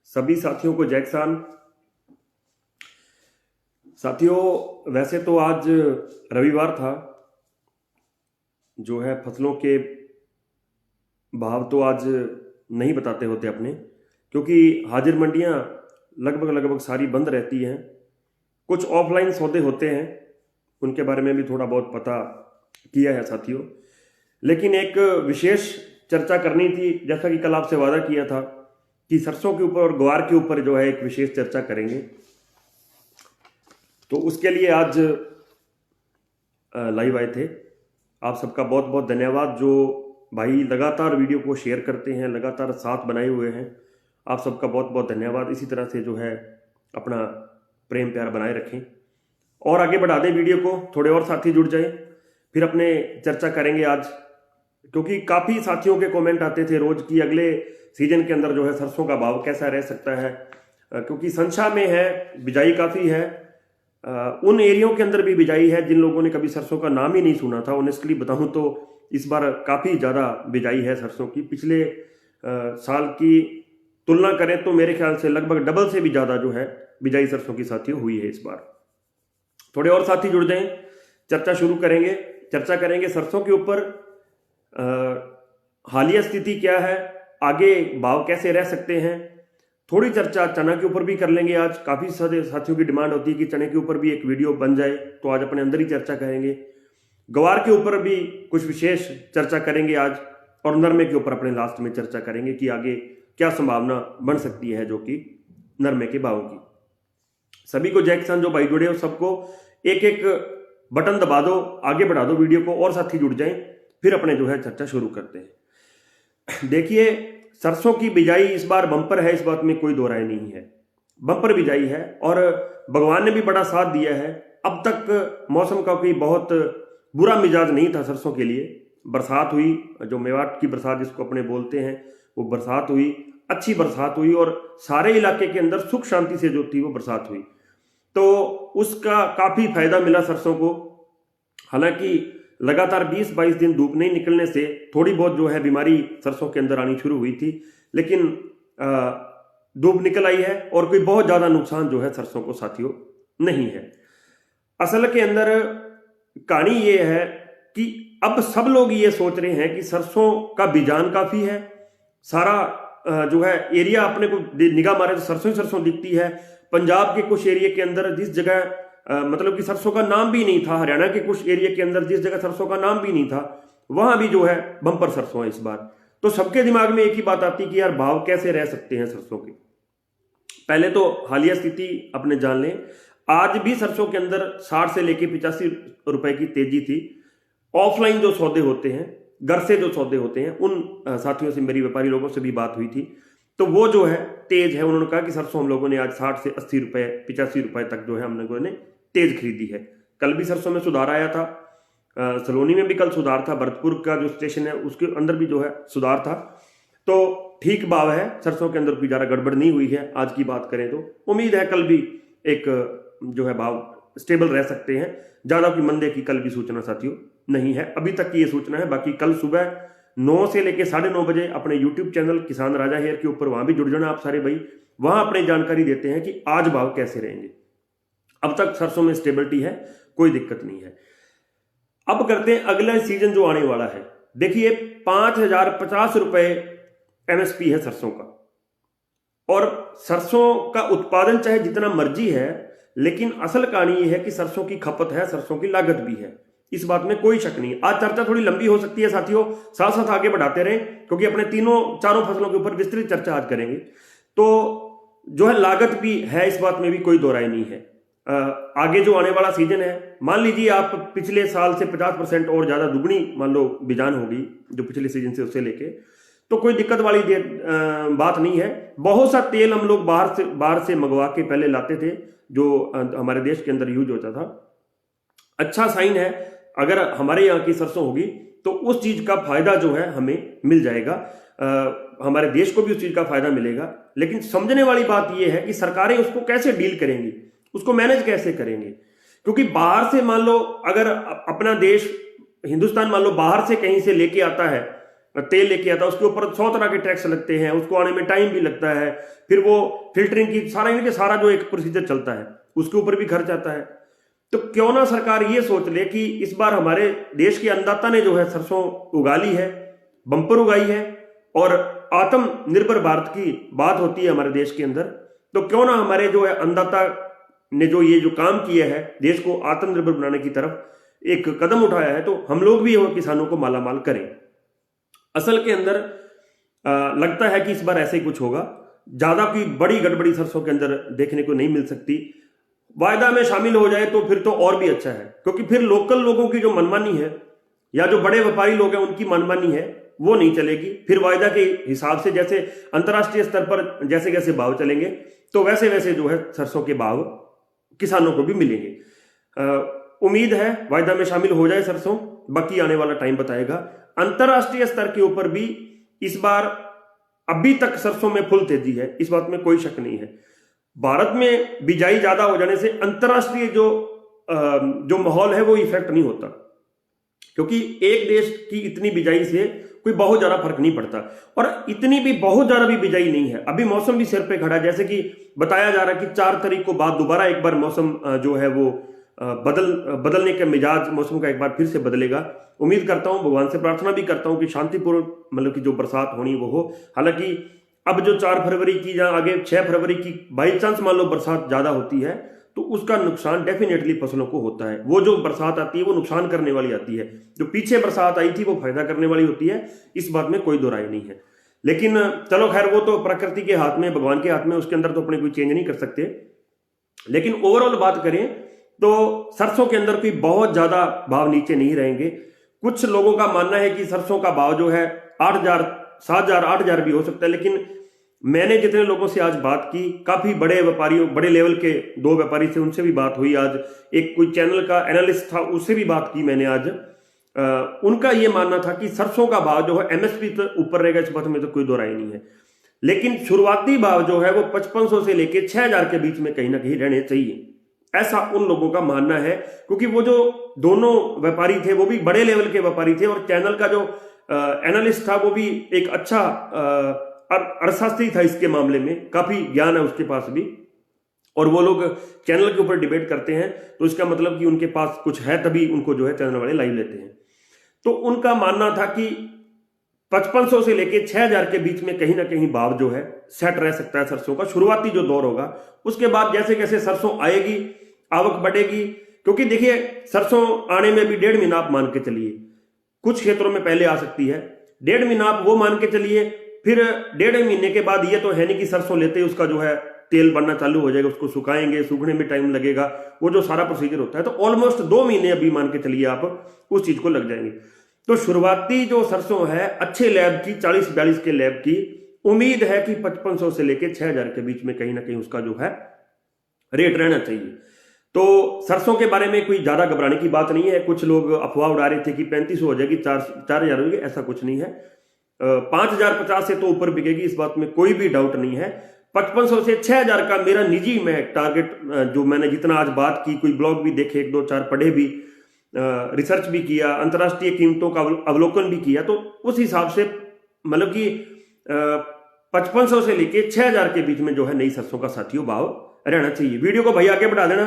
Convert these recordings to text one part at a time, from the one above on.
सभी साथियों को जय किसान। साथियों, वैसे तो आज रविवार था, जो है फसलों के भाव तो आज नहीं बताते होते अपने, क्योंकि हाजिर मंडियां लगभग सारी बंद रहती हैं। कुछ ऑफलाइन सौदे होते हैं, उनके बारे में भी थोड़ा बहुत पता किया है साथियों। लेकिन एक विशेष चर्चा करनी थी, जैसा कि कल आपसे वादा किया था कि सरसों के ऊपर और ग्वार के ऊपर जो है एक विशेष चर्चा करेंगे। तो उसके लिए आज लाइव आए थे। आप सबका बहुत बहुत धन्यवाद, जो भाई लगातार वीडियो को शेयर करते हैं, लगातार साथ बनाए हुए हैं। आप सबका बहुत बहुत धन्यवाद। इसी तरह से जो है अपना प्रेम प्यार बनाए रखें और आगे बढ़ा दें वीडियो को। थोड़े और साथी जुड़ जाएं, फिर अपने चर्चा करेंगे आज, क्योंकि काफ़ी साथियों के कमेंट आते थे रोज कि अगले सीजन के अंदर जो है सरसों का भाव कैसा रह सकता है, क्योंकि संशा में है, बिजाई काफ़ी है। उन एरियो के अंदर भी बिजाई है जिन लोगों ने कभी सरसों का नाम ही नहीं सुना था। ऑनेस्टली बताऊं तो इस बार काफ़ी ज़्यादा बिजाई है सरसों की। पिछले साल की तुलना करें तो मेरे ख्याल से लगभग डबल से भी ज़्यादा जो है बिजाई सरसों की साथियों हुई है इस बार। थोड़े और साथी जुड़ जाएं, चर्चा शुरू करेंगे। चर्चा करेंगे सरसों के ऊपर, हालिया स्थिति क्या है, आगे भाव कैसे रह सकते हैं। थोड़ी चर्चा चना के ऊपर भी कर लेंगे आज। काफ़ी सारे साथियों की डिमांड होती है कि चने के ऊपर भी एक वीडियो बन जाए, तो आज अपने अंदर ही चर्चा करेंगे। ग्वार के ऊपर भी कुछ विशेष चर्चा करेंगे आज, और नरमे के ऊपर अपने लास्ट में चर्चा करेंगे कि आगे क्या संभावना बन सकती है जो कि नरमे के भाव की। सभी को जय किसान। जो भाई जुड़े हो सबको एक एक बटन दबा दो, आगे बढ़ा दो वीडियो को, और साथी जुड़ जाएं, फिर अपने जो है चर्चा शुरू करते हैं। देखिए, सरसों की बिजाई इस बार बम्पर है, इस बात में कोई दो राय नहीं है। बम्पर बिजाई है और भगवान ने भी बड़ा साथ दिया है। अब तक मौसम का कोई बहुत बुरा मिजाज नहीं था सरसों के लिए। बरसात हुई, जो मेवात की बरसात जिसको अपने बोलते हैं, वो बरसात हुई, अच्छी बरसात हुई, और सारे इलाके के अंदर सुख शांति से जो थी वो बरसात हुई, तो उसका काफ़ी फायदा मिला सरसों को। हालांकि लगातार 20-22 दिन धूप नहीं निकलने से थोड़ी बहुत जो है बीमारी सरसों के अंदर आनी शुरू हुई थी, लेकिन धूप निकल आई है और कोई बहुत ज़्यादा नुकसान जो है सरसों को साथियों नहीं है। असल के अंदर कहानी ये है कि अब सब लोग ये सोच रहे हैं कि सरसों का बीजान काफ़ी है, सारा जो है एरिया अपने को निगाह मारे तो सरसों ही सरसों दिखती है। पंजाब के कुछ एरिया के अंदर जिस जगह मतलब कि सरसों का नाम भी नहीं था, हरियाणा के कुछ एरिया के अंदर जिस जगह सरसों का नाम भी नहीं था, वहां भी जो है बम्पर सरसों है इस बार। तो सबके दिमाग में एक ही बात आती कि यार भाव कैसे रह सकते हैं सरसों के। पहले तो हालिया स्थिति अपने जान लें। आज भी सरसों के अंदर 60 से लेके 85 रुपए की तेजी थी। ऑफलाइन जो सौदे होते हैं, घर से जो सौदे होते हैं, उन साथियों से, मेरी व्यापारी लोगों से भी बात हुई थी, तो वो जो है तेज है। उन्होंने कहा कि सरसों हम लोगों ने आज 60 से 80 रुपए, 85 रुपए तक जो है हम लोगों ने तेज खरीदी है। कल भी सरसों में सुधार आया था, सलोनी में भी कल सुधार था, भरतपुर का जो स्टेशन है उसके अंदर भी जो है सुधार था। तो ठीक भाव है सरसों के अंदर, कोई ज़्यादा गड़बड़ नहीं हुई है। आज की बात करें तो उम्मीद है कल भी एक जो है भाव स्टेबल रह सकते हैं। ज़्यादा कोई मंदे की कल भी सूचना साथियों नहीं है, अभी तक की ये सूचना है। बाकी कल सुबह 9 से लेकर 9:30 बजे अपने यूट्यूब चैनल किसान राजा हेयर के ऊपर वहां भी जुड़ जाना आप सारे भाई। वहां अपनी जानकारी देते हैं कि आज भाव कैसे रहेंगे। अब तक सरसों में स्टेबिलिटी है, कोई दिक्कत नहीं है। अब करते हैं अगला सीजन जो आने वाला है। देखिए, 5050 रुपए एमएसपी है सरसों का, और सरसों का उत्पादन चाहे जितना मर्जी है, लेकिन असल कहानी यह है कि सरसों की खपत है, सरसों की लागत भी है, इस बात में कोई शक नहीं। आज चर्चा थोड़ी लंबी हो सकती है साथियों, साथ साथ आगे बढ़ाते रहें, क्योंकि अपने चारों फसलों के ऊपर विस्तृत चर्चा आज करेंगे। तो जो है लागत भी है, इस बात में भी कोई दो राय नहीं है। आगे जो आने वाला सीजन है, मान लीजिए आप पिछले साल से 50% और ज्यादा दुगनी मान लो बिजान होगी जो पिछले सीजन से उससे लेके, तो कोई दिक्कत वाली बात नहीं है। बहुत सा तेल हम लोग बाहर से मंगवा के पहले लाते थे, जो हमारे देश के अंदर यूज होता था। अच्छा साइन है, अगर हमारे यहाँ की सरसों होगी तो उस चीज का फायदा जो है हमें मिल जाएगा, हमारे देश को भी उस चीज का फायदा मिलेगा। लेकिन समझने वाली बात यह है कि सरकारें उसको कैसे डील करेंगी, उसको मैनेज कैसे करेंगे। क्योंकि बाहर से मान लो, अगर अपना देश हिंदुस्तान मान लो बाहर से कहीं से लेके आता है तेल लेके आता है, उसके ऊपर 100 तरह के टैक्स लगते हैं, उसको आने में टाइम भी लगता है, फिर वो फिल्टरिंग की सारा जो एक प्रोसीजर चलता है उसके ऊपर भी खर्च आता है। तो क्यों ना सरकार ये सोच ले कि इस बार हमारे देश के अन्नदाता ने जो है सरसों उगा ली है, बंपर उगाई है, और आत्मनिर्भर भारत की बात होती है हमारे देश के अंदर, तो क्यों ना हमारे जो है अन्नदाता ने जो काम किया है देश को आत्मनिर्भर बनाने की तरफ एक कदम उठाया है, तो हम लोग भी किसानों को मालामाल करें। असल के अंदर लगता है कि इस बार ऐसे ही कुछ होगा, ज्यादा कोई बड़ी गड़बड़ी सरसों के अंदर देखने को नहीं मिल सकती। वायदा में शामिल हो जाए तो फिर तो और भी अच्छा है, क्योंकि फिर लोकल लोगों की जो मनमानी है या जो बड़े व्यापारी लोग हैं उनकी मनमानी है वो नहीं चलेगी। फिर वायदा के हिसाब से जैसे अंतर्राष्ट्रीय स्तर पर जैसे जैसे भाव चलेंगे तो वैसे वैसे जो है सरसों के भाव किसानों को भी मिलेंगे। उम्मीद है वायदा में शामिल हो जाए सरसों, बाकी आने वाला टाइम बताएगा। अंतर्राष्ट्रीय स्तर के ऊपर भी इस बार अभी तक सरसों में फुल तेजी है, इस बात में कोई शक नहीं है। भारत में बिजाई ज्यादा हो जाने से अंतर्राष्ट्रीय जो माहौल है वो इफेक्ट नहीं होता, क्योंकि एक देश की इतनी बिजाई से कोई बहुत ज्यादा फर्क नहीं पड़ता, और इतनी भी बहुत ज्यादा भी बिजाई नहीं है। अभी मौसम भी सिर पे खड़ा है, जैसे कि बताया जा रहा है कि 4 तारीख को बाद दोबारा एक बार मौसम जो है वो बदलने के मिजाज मौसम का एक बार फिर से बदलेगा। उम्मीद करता हूं, भगवान से प्रार्थना भी करता हूं कि शांतिपूर्ण मतलब कि जो बरसात होनी वो हो। हालांकि अब जो 4 फरवरी की या आगे 6 फरवरी की बाई चांस मान लो बरसात ज्यादा होती है तो उसका नुकसान डेफिनेटली फसलों को होता है। वो जो बरसात आती है वो नुकसान करने वाली आती है, जो पीछे बरसात आई थी वो फायदा करने वाली होती है, इस बात में कोई दो राय नहीं है। लेकिन चलो खैर, वो तो प्रकृति के हाथ में, भगवान के हाथ में, उसके अंदर तो अपने कोई चेंज नहीं कर सकते। लेकिन ओवरऑल बात करें तो सरसों के अंदर कोई बहुत ज्यादा भाव नीचे नहीं रहेंगे। कुछ लोगों का मानना है कि सरसों का भाव जो है 8,000, 7,000, 8,000 भी हो सकता है, लेकिन मैंने जितने लोगों से आज बात की, काफी बड़े व्यापारियों, बड़े लेवल के 2 व्यापारी से, उनसे भी बात हुई आज, एक कोई चैनल का एनालिस्ट था उससे भी बात की मैंने आज। उनका यह मानना था कि सरसों का भाव जो है एमएसपी तो ऊपर रहेगा, इस बात में तो कोई दो राय नहीं है, लेकिन शुरुआती भाव जो है वो 5500 से लेके 6,000 के बीच में कहीं ना कहीं रहने चाहिए, ऐसा उन लोगों का मानना है। क्योंकि वो जो दोनों व्यापारी थे वो भी बड़े लेवल के व्यापारी थे, और चैनल का जो एनालिस्ट था वो भी एक अच्छा अर्थशास्त्री था, इसके मामले में काफी ज्ञान है उसके पास भी, और वो लोग चैनल के ऊपर डिबेट करते हैं, तो इसका मतलब कि उनके पास कुछ है, तभी उनको जो है चैनल वाले लाइव लेते हैं। तो उनका मानना था कि 5500 से लेके 6,000 के बीच में कहीं ना कहीं भाव जो है सेट रह सकता है सरसों का, शुरुआती जो दौर होगा। उसके बाद जैसे जैसे सरसों आएगी आवक बढ़ेगी, क्योंकि देखिए सरसों आने में भी 1.5 महीना आप मान के चलिए, कुछ क्षेत्रों में पहले आ सकती है, 1.5 महीना आप वो मान के चलिए, फिर 1.5 महीने के बाद ये तो है नहीं कि सरसों लेते ही उसका जो है तेल बनना चालू हो जाएगा, उसको सुखाएंगे, सूखने में टाइम लगेगा, वो जो सारा प्रोसीजर होता है, तो ऑलमोस्ट 2 महीने अभी मान के चलिए आप उस चीज को लग जाएंगे। तो शुरुआती जो सरसों है अच्छे लैब की, 40-42 के लैब की, उम्मीद है कि 5500 से लेके 6,000 के बीच में कहीं ना कहीं उसका जो है रेट रहना चाहिए। तो सरसों के बारे में कोई ज्यादा घबराने की बात नहीं है। कुछ लोग अफवाह उड़ा रहे थे कि 3500 हो जाएगी, 4,000 होगी, ऐसा कुछ नहीं है। 5,050 से तो ऊपर बिकेगी, इस बात में कोई भी डाउट नहीं है। 5500 से 6,000 का मेरा निजी मैं टारगेट, जो मैंने जितना आज बात की, कोई ब्लॉग भी देखे, 1 2 4 पढ़े भी, रिसर्च भी किया, अंतर्राष्ट्रीय कीमतों का अवलोकन भी किया, तो उस हिसाब से मतलब कि 5500 से लेके 6,000 के बीच में जो है नई सरसों का साथियों भाव रहना चाहिए। वीडियो को भाई आगे बढ़ा देना,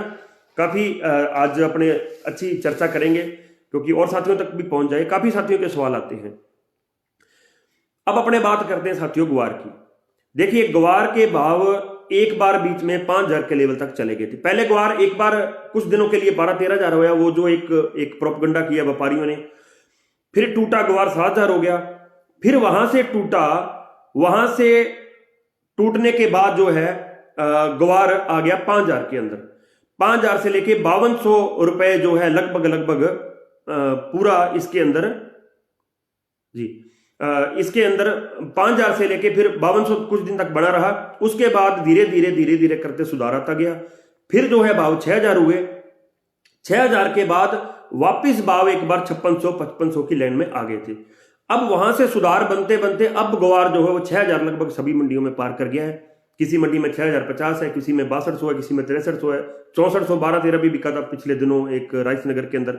काफी आज अपने अच्छी चर्चा करेंगे, क्योंकि और साथियों तक भी पहुंच जाए। काफी साथियों के सवाल आते हैं। अब अपने बात करते हैं साथियों ग्वार की। देखिए ग्वार के भाव एक बार बीच में 5,000 के लेवल तक चले गए थे। पहले ग्वार एक बार कुछ दिनों के लिए 12-13,000 हो गया, वो जो एक प्रोपगंडा किया व्यापारियों ने, फिर टूटा ग्वार 7,000 हो गया, फिर वहां से टूटा, वहां से टूटने के बाद जो है ग्वार आ गया 5,000 के अंदर। 5,000 से लेके 5,200 रुपए जो है लगभग पूरा इसके अंदर जी, इसके अंदर 5,000 से लेके फिर 5,200 कुछ दिन तक बना रहा। उसके बाद धीरे धीरे करते सुधार आता गया। फिर जो है भाव 6,000 हुए। 6,000 के बाद वापिस भाव एक बार 5600-5500 की लाइन में आ गए थे। अब वहां से सुधार बनते बनते अब ग्वार जो है वो 6,000 लगभग सभी मंडियों में पार कर गया है। किसी मंडी में 6,050 है, किसी में 6200 है, किसी में 6300 है, 6400 12-13 भी बिका था पिछले दिनों एक राइसनगर के अंदर।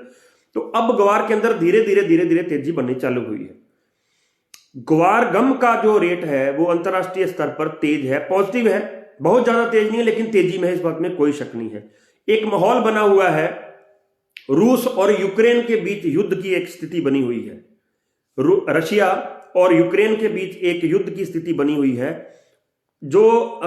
तो अब ग्वार के अंदर धीरे धीरे तेजी बननी चालू हुई है। ग्वार गम का जो रेट है वो अंतर्राष्ट्रीय स्तर पर तेज है, पॉजिटिव है, बहुत ज्यादा तेज नहीं है लेकिन तेजी में है, इस बात में कोई शक नहीं है। एक माहौल बना हुआ है, रूस और यूक्रेन के बीच युद्ध की एक स्थिति बनी हुई है। रशिया और यूक्रेन के बीच एक युद्ध की स्थिति बनी हुई है। जो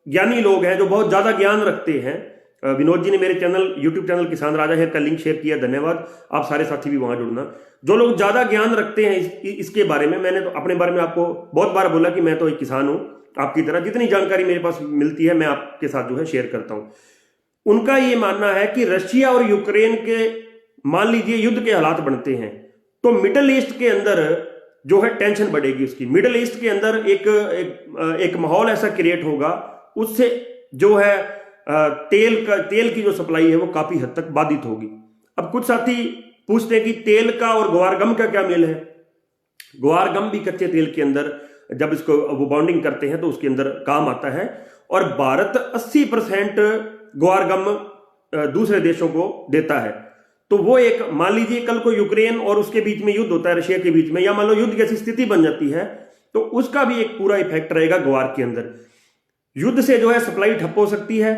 ज्ञानी लोग हैं, जो बहुत ज्यादा ज्ञान रखते हैं, विनोद जी ने मेरे चैनल, यूट्यूब चैनल किसान राजा है का लिंक शेयर किया, धन्यवाद। आप सारे साथी भी वहां जुड़ना। जो लोग ज्यादा ज्ञान रखते हैं इसके बारे में, मैंने तो अपने बारे में आपको बहुत बार बोला कि मैं तो एक किसान हूं, आपकी तरह जितनी जानकारी मेरे पास मिलती है मैं आपके साथ जो है शेयर करता हूं। उनका ये मानना है कि रशिया और यूक्रेन के मान लीजिए युद्ध के हालात बनते हैं तो मिडल ईस्ट के अंदर जो है टेंशन बढ़ेगी उसकी। मिडल ईस्ट के अंदर एक माहौल ऐसा क्रिएट होगा, उससे जो है तेल की जो सप्लाई है वो काफी हद तक बाधित होगी। अब कुछ साथी पूछते हैं कि तेल का और ग्वार गम का क्या मेल है। ग्वार गम भी कच्चे तेल के अंदर जब इसको वो बॉन्डिंग करते हैं तो उसके अंदर काम आता है। और भारत 80% ग्वार गम दूसरे देशों को देता है। तो वो एक, मान लीजिए कल को यूक्रेन और उसके बीच में युद्ध होता है, रशिया के बीच में, या मान लो युद्ध जैसी स्थिति बन जाती है तो उसका भी एक पूरा इफेक्ट रहेगा ग्वार के अंदर। युद्ध से जो है सप्लाई ठप हो सकती है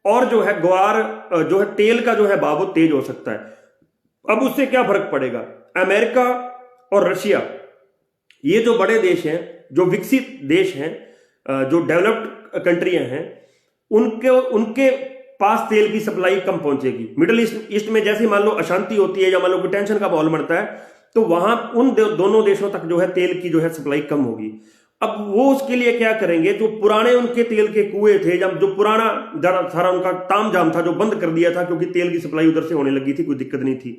और जो है ग्वार जो है तेल का जो है भाव वो तेज हो सकता है। अब उससे क्या फर्क पड़ेगा? अमेरिका और रशिया, ये जो बड़े देश हैं, जो विकसित देश हैं, जो डेवलप्ड कंट्रियां हैं, उनके पास तेल की सप्लाई कम पहुंचेगी। मिडिल ईस्ट में जैसे मान लो अशांति होती है या मान लो कोई टेंशन का माहौल बनता है तो वहां उन दोनों देशों तक जो है तेल की जो है सप्लाई कम होगी। अब वो उसके लिए क्या करेंगे? जो पुराने उनके तेल के कुएं थे, जब जो पुराना सारा उनका तामझाम था जो बंद कर दिया था क्योंकि तेल की सप्लाई उधर से होने लगी थी, कोई दिक्कत नहीं थी,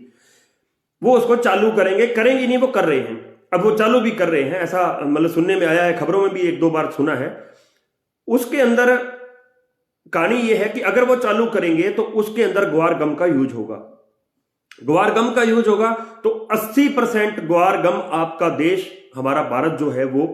वो उसको चालू करेंगे। करेंगे नहीं, वो कर रहे हैं, अब वो चालू भी कर रहे हैं, ऐसा मतलब सुनने में आया है, खबरों में भी एक दो बार सुना है। उसके अंदर कहानी यह है कि अगर वो चालू करेंगे तो उसके अंदर ग्वार गम का यूज होगा। ग्वार गम का यूज होगा तो 80% ग्वार गम आपका देश, हमारा भारत जो है वो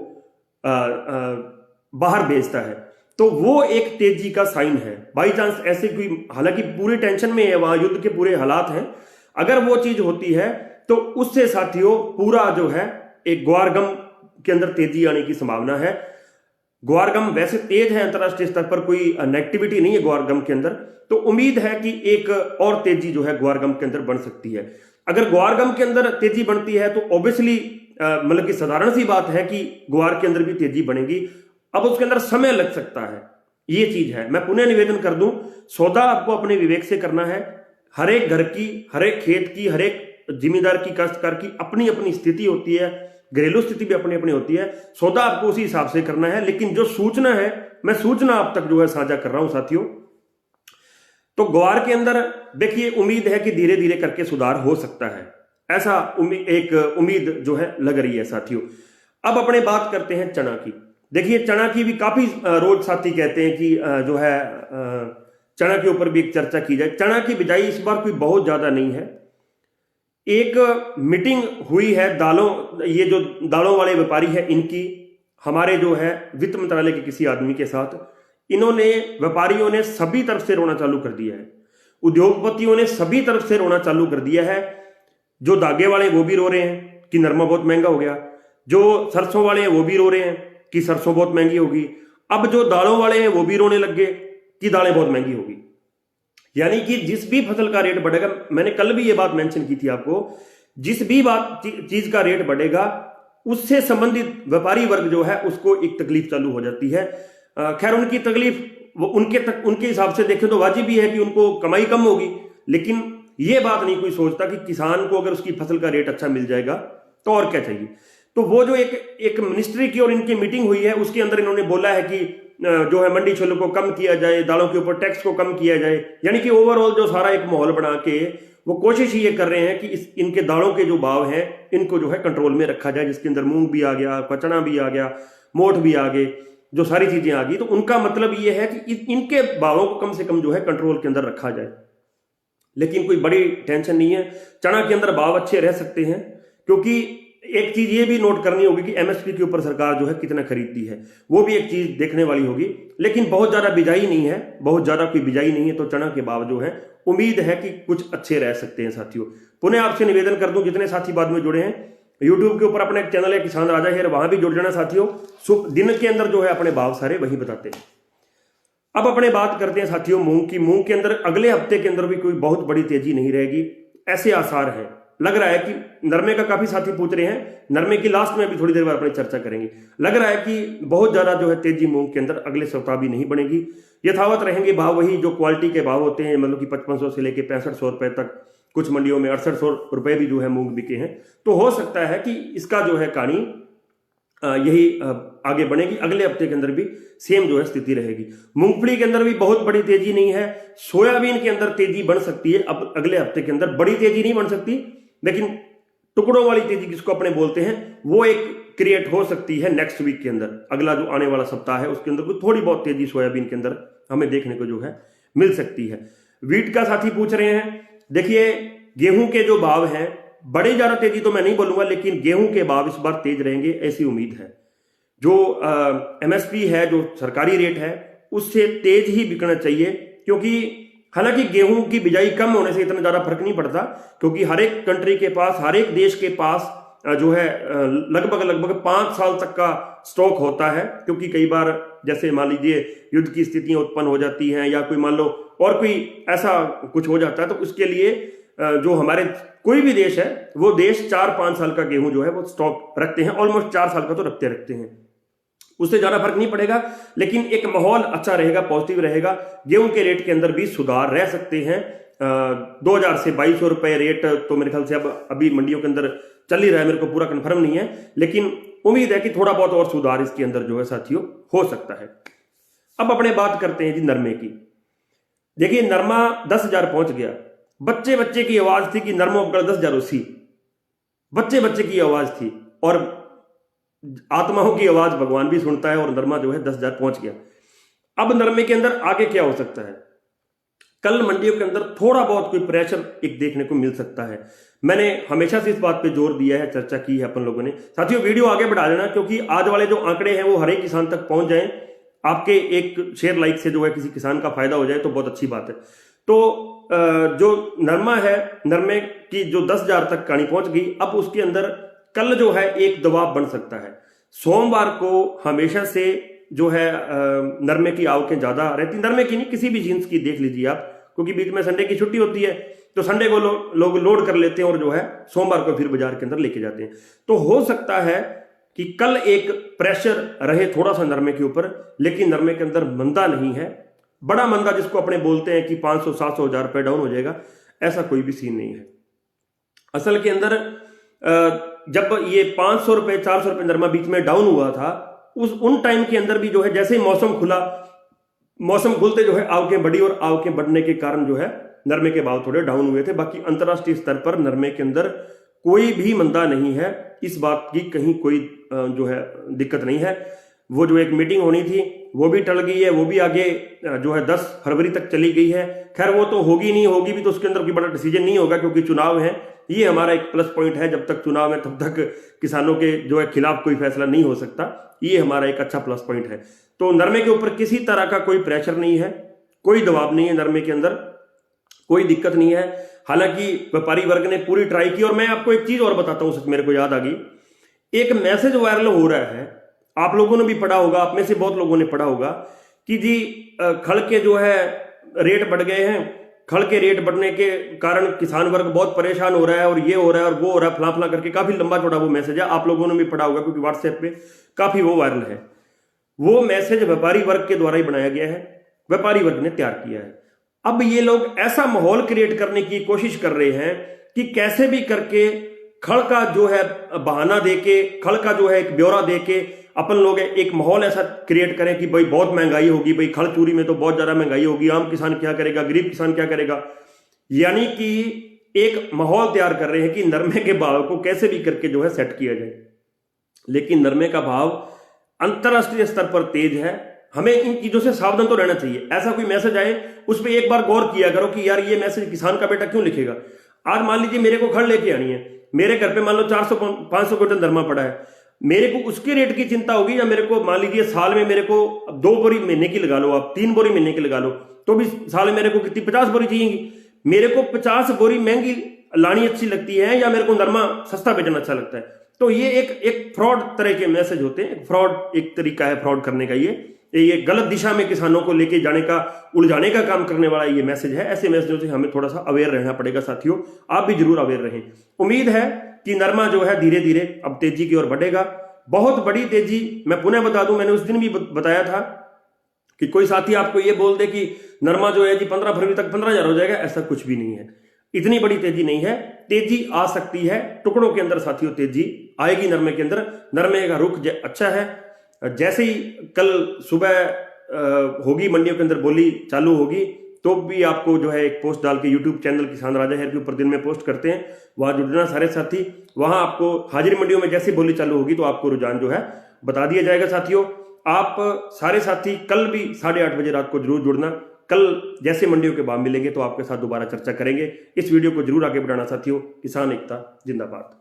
बाहर भेजता है। तो वो एक तेजी का साइन है। बाई चांस ऐसे कोई, हालांकि पूरी टेंशन में है, वहां युद्ध के पूरे हालात हैं, अगर वो चीज होती है तो उससे साथियों पूरा जो है एक ग्वार गम के अंदर तेजी आने की संभावना है। ग्वार गम वैसे तेज है, अंतरराष्ट्रीय स्तर पर कोई नेगेटिविटी नहीं है ग्वार गम के अंदर, तो उम्मीद है कि एक और तेजी जो है ग्वार गम के अंदर बन सकती है। अगर ग्वार गम के अंदर तेजी बनती है तो ऑब्वियसली मतलब कि साधारण सी बात है कि ग्वार के अंदर भी तेजी बनेगी। अब उसके अंदर समय लग सकता है, ये चीज है। मैं पुनः निवेदन कर दूं, सौदा आपको अपने विवेक से करना है। हर एक घर की, हर एक खेत की, हर एक जिम्मेदार की, काश्तकार की अपनी अपनी स्थिति होती है, घरेलू स्थिति भी अपनी अपनी होती है। सौदा आपको उसी हिसाब से करना है। लेकिन जो सूचना है, मैं सूचना आप तक जो है साझा कर रहा हूं साथियों। तो ग्वार के अंदर देखिए उम्मीद है कि धीरे धीरे करके सुधार हो सकता है, ऐसा एक उम्मीद जो है लग रही है साथियों। अब अपने बात करते हैं चना की। देखिए चना की भी काफी रोज साथी कहते हैं कि जो है चना के ऊपर भी एक चर्चा की जाए। चना की बिजाई इस बार कोई बहुत ज्यादा नहीं है। एक मीटिंग हुई है दालों, ये जो दालों वाले व्यापारी है इनकी, हमारे जो है वित्त मंत्रालय के किसी आदमी के साथ, इन्होंने, व्यापारियों ने सभी तरफ से रोना चालू कर दिया है, उद्योगपतियों ने सभी तरफ से रोना चालू कर दिया है। जो धागे वाले वो भी रो रहे हैं कि नरमा बहुत महंगा हो गया, जो सरसों वाले हैं वो भी रो रहे हैं कि सरसों बहुत महंगी होगी, अब जो दालों वाले हैं वो भी रोने लग गए कि दालें बहुत महंगी होगी। यानी कि जिस भी फसल का रेट बढ़ेगा, मैंने कल भी ये बात मेंशन की थी आपको, जिस भी चीज का रेट बढ़ेगा उससे संबंधित व्यापारी वर्ग जो है उसको एक तकलीफ चालू हो जाती है। खैर उनकी तकलीफ वो उनके हिसाब से देखें तो वाजिब ही है कि उनको कमाई कम होगी, लेकिन ये बात नहीं कोई सोचता कि किसान को अगर उसकी फसल का रेट अच्छा मिल जाएगा तो और क्या चाहिए। तो वो जो एक मिनिस्ट्री की और इनकी मीटिंग हुई है उसके अंदर इन्होंने बोला है कि जो है मंडी शुल्क को कम किया जाए, दालों के ऊपर टैक्स को कम किया जाए। यानी कि ओवरऑल जो सारा एक माहौल बना के वो कोशिश ये कर रहे हैं कि इनके दालों के जो भाव हैं इनको जो है कंट्रोल में रखा जाए, जिसके अंदर मूंग भी आ गया, चना भी आ गया, मोठ भी आ गए, जो सारी चीजें आ गई। तो उनका मतलब ये है कि इनके भावों को कम से कम जो है कंट्रोल के अंदर रखा जाए। लेकिन कोई बड़ी टेंशन नहीं है, चना के अंदर भाव अच्छे रह सकते हैं, क्योंकि एक चीज ये भी नोट करनी होगी कि एमएसपी के ऊपर सरकार जो है कितना खरीदती है, वो भी एक चीज देखने वाली होगी। लेकिन बहुत ज्यादा बिजाई नहीं है, बहुत ज्यादा कोई बिजाई नहीं है, तो चना के भाव जो है उम्मीद है कि कुछ अच्छे रह सकते हैं साथियों। पुनः आपसे निवेदन कर दूं, जितने साथी बाद में जुड़े हैं, यूट्यूब के ऊपर अपने एक चैनल है किसान राजा हेयर, वहां भी जुड़ जाना साथियों। दिन के अंदर जो है अपने भाव सारे वही बताते हैं। अब अपने बात करते हैं साथियों मूंग की। मूंग के अंदर अगले हफ्ते के अंदर भी कोई बहुत बड़ी तेजी नहीं रहेगी, ऐसे आसार हैं। लग रहा है कि नरमे का काफी साथी पूछ रहे हैं, नरमे की लास्ट में भी थोड़ी देर बाद अपनी चर्चा करेंगे। लग रहा है कि बहुत ज्यादा जो है तेजी मूंग के अंदर अगले सप्ताह भी नहीं बनेगी, यथावत रहेंगे भाव वही जो क्वालिटी के भाव होते हैं, मतलब कि 5500 से लेकर 6500 रुपए तक, कुछ मंडियों में 6800 रुपए भी जो है मूंग बिके हैं। तो हो सकता है कि इसका जो है कहानी यही आगे बढ़ेगी, अगले हफ्ते के अंदर भी सेम जो है स्थिति रहेगी। मूंगफली के अंदर भी बहुत बड़ी तेजी नहीं है। सोयाबीन के अंदर तेजी बन सकती है अब अगले हफ्ते के अंदर, बड़ी तेजी नहीं बन सकती, लेकिन टुकड़ों वाली तेजी जिसको अपने बोलते हैं वो एक क्रिएट हो सकती है नेक्स्ट वीक के अंदर। अगला जो आने वाला सप्ताह है उसके अंदर कोई थोड़ी बहुत तेजी सोयाबीन के अंदर हमें देखने को जो है मिल सकती है। वीट का साथी पूछ रहे हैं, देखिए गेहूं के जो भाव हैं बड़ी ज्यादा तेजी तो मैं नहीं बोलूंगा, लेकिन गेहूं के भाव इस बार तेज रहेंगे ऐसी उम्मीद है। जो एमएसपी है, जो सरकारी रेट है, उससे तेज ही बिकना चाहिए, क्योंकि हालांकि गेहूं की बिजाई कम होने से इतना ज्यादा फर्क नहीं पड़ता, क्योंकि हर एक कंट्री के पास, हर एक देश के पास जो है लगभग 5 साल तक का स्टॉक होता है। क्योंकि कई बार जैसे मान लीजिए युद्ध की स्थितियां उत्पन्न हो जाती हैं, या कोई मान लो और कोई ऐसा कुछ हो जाता है, तो उसके लिए जो हमारे कोई भी देश है वो देश 4-5 साल का गेहूं जो है वो स्टॉक रखते हैं, ऑलमोस्ट 4 साल का तो रखते हैं। उससे ज्यादा फर्क नहीं पड़ेगा, लेकिन एक माहौल अच्छा रहेगा, पॉजिटिव रहेगा। गेहूं के रेट के अंदर भी सुधार रह सकते हैं। 2000 से 2200 रुपए रेट तो मेरे ख्याल से अब अभी मंडियों के अंदर चल ही रहा है, मेरे को पूरा कंफर्म नहीं है, लेकिन उम्मीद है कि थोड़ा बहुत और सुधार इसके अंदर जो है साथियों हो सकता है। अब अपने बात करते हैं जी नरमे की। देखिए नरमा 10,000 पहुंच गया। बच्चे की आवाज थी कि नरमो अब्गड़ 10,000 उसी, बच्चे की आवाज थी, और आत्माओं की आवाज भगवान भी सुनता है, और नरमा जो है 10,000 पहुंच गया। अब नरमे के अंदर आगे क्या हो सकता है? कल मंडियों के अंदर थोड़ा बहुत कोई प्रेशर एक देखने को मिल सकता है। मैंने हमेशा से इस बात पे जोर दिया है, चर्चा की है अपन लोगों ने। साथियों वीडियो आगे बढ़ा लेना, क्योंकि आज वाले जो आंकड़े हैं वो हर एक किसान तक पहुंच जाएं। आपके एक शेयर लाइक से जो है किसी किसान का फायदा हो जाए तो बहुत अच्छी बात है। तो जो नरमा है, नरमे की जो 10,000 तक कहानी पहुंच गई, अब उसके अंदर कल जो है एक दबाव बन सकता है। सोमवार को हमेशा से जो है नरमे की आवकें ज्यादा रहती, नरमे की नहीं किसी भी जींस की देख लीजिए आप, क्योंकि बीच में संडे की छुट्टी होती है, तो संडे को लोग लोड कर लेते हैं और जो है सोमवार को फिर बाजार के अंदर लेके जाते हैं। तो हो सकता है कि कल एक प्रेशर रहे थोड़ा सा नरमे के ऊपर, लेकिन नरमे के अंदर मंदा नहीं है, बड़ा मंदा जिसको अपने बोलते हैं कि 500, 700, 1000 रुपए डाउन हो जाएगा, ऐसा कोई भी सीन नहीं है। असल के अंदर जब ये 500 रुपए 400 रुपए नरमा बीच में डाउन हुआ था, उन टाइम के अंदर भी जो है जैसे ही मौसम खुला, मौसम खुलते जो है आवकें बढ़ी, और आवकें बढ़ने के कारण जो है नरमे के भाव थोड़े डाउन हुए थे। बाकी अंतरराष्ट्रीय स्तर पर नरमे के अंदर कोई भी मंदा नहीं है, इस बात की कहीं कोई जो है दिक्कत नहीं है। वो जो एक मीटिंग होनी थी वो भी टल गई है, वो भी आगे जो है 10 फरवरी तक चली गई है। खैर वो तो होगी नहीं, होगी भी तो उसके अंदर कोई बड़ा डिसीजन नहीं होगा, क्योंकि चुनाव है। ये हमारा एक प्लस पॉइंट है, जब तक चुनाव है तब तक किसानों के जो है खिलाफ कोई फैसला नहीं हो सकता, ये हमारा एक अच्छा प्लस पॉइंट है। तो नरमे के ऊपर किसी तरह का कोई प्रेशर नहीं है, कोई दबाव नहीं है, नरमे के अंदर कोई दिक्कत नहीं है। हालांकि व्यापारी वर्ग ने पूरी ट्राई की, और मैं आपको एक चीज और बताता हूं, मेरे को याद आ गई, एक मैसेज वायरल हो रहा है, आप लोगों ने भी पढ़ा होगा, आप में से बहुत लोगों ने पढ़ा होगा कि जी खल के जो है रेट बढ़ गए हैं, खल के रेट बढ़ने के कारण किसान वर्ग बहुत परेशान हो रहा है, और ये हो रहा है और वो हो रहा है, फला करके काफी लंबा चौड़ा वो मैसेज है, आप लोगों ने भी पढ़ा होगा, क्योंकि व्हाट्सएप पे काफी वो वायरल है। वो मैसेज व्यापारी वर्ग के द्वारा ही बनाया गया है, व्यापारी वर्ग ने तैयार किया है। अब ये लोग ऐसा माहौल क्रिएट करने की कोशिश कर रहे हैं कि कैसे भी करके खल का जो है बहाना देके, खल का जो है एक ब्यौरा देके अपन लोग एक माहौल ऐसा क्रिएट करें कि भाई बहुत महंगाई होगी, भाई खल चूरी में तो बहुत ज्यादा महंगाई होगी, आम किसान क्या करेगा, गरीब किसान क्या करेगा। यानी कि एक माहौल तैयार कर रहे हैं कि नरमे के भाव को कैसे भी करके जो है सेट किया जाए। लेकिन नरमे का भाव अंतरराष्ट्रीय स्तर पर तेज है, हमें इन चीजों से सावधान तो रहना चाहिए। ऐसा कोई मैसेज आए उस पर एक बार गौर किया करो कि यार ये मैसेज किसान का बेटा क्यों लिखेगा। आज मान लीजिए मेरे को खड़ लेके आनी है, मेरे घर पे मान लो 400-500 क्विंटल नरमा पड़ा है, मेरे को उसके रेट की चिंता होगी, या मेरे को मान लीजिए साल में मेरे को 2 बोरी महीने की लगा लो, आप 3 बोरी महीने की लगा लो, तो भी साल में मेरे को कितनी 50 बोरी चाहिएगी। मेरे को 50 बोरी महंगी लानी अच्छी लगती है, या मेरे को नरमा सस्ता बेचना अच्छा लगता है? तो ये एक फ्रॉड तरह के मैसेज होते हैं, फ्रॉड एक तरीका है फ्रॉड करने का। ये गलत दिशा में किसानों को लेके जाने का, उलझाने का काम करने वाला ये मैसेज है। ऐसे मैसेजों से हमें थोड़ा सा अवेयर रहना पड़ेगा साथियों, आप भी जरूर अवेयर रहें। उम्मीद है कि नरमा जो है धीरे धीरे अब तेजी की ओर बढ़ेगा, बहुत बड़ी तेजी। मैं पुनः बता दूं, मैंने उस दिन भी बताया था कि कोई साथी आपको ये बोल दे कि नरमा जो है जी 15 फरवरी तक 15,000 हो जाएगा, ऐसा कुछ भी नहीं है। इतनी बड़ी तेजी नहीं है, तेजी आ सकती है टुकड़ों के अंदर साथियों, तेजी आएगी नरमे के अंदर। नरमे का रुख अच्छा है। जैसे ही कल सुबह होगी मंडियों के अंदर बोली चालू होगी, तो भी आपको जो है एक पोस्ट डाल के यूट्यूब चैनल किसान राजा हेयर के ऊपर दिन में पोस्ट करते हैं, वहां जुड़ना सारे साथी। वहां आपको हाजिरी मंडियों में जैसी बोली चालू होगी तो आपको रुझान जो है बता दिया जाएगा साथियों। आप सारे साथी कल भी 8:30 बजे रात को जरूर जुड़ना। कल जैसे मंडियों के भाव मिलेंगे तो आपके साथ दोबारा चर्चा करेंगे। इस वीडियो को जरूर आगे बढ़ाना साथियों। किसान एकता जिंदाबाद।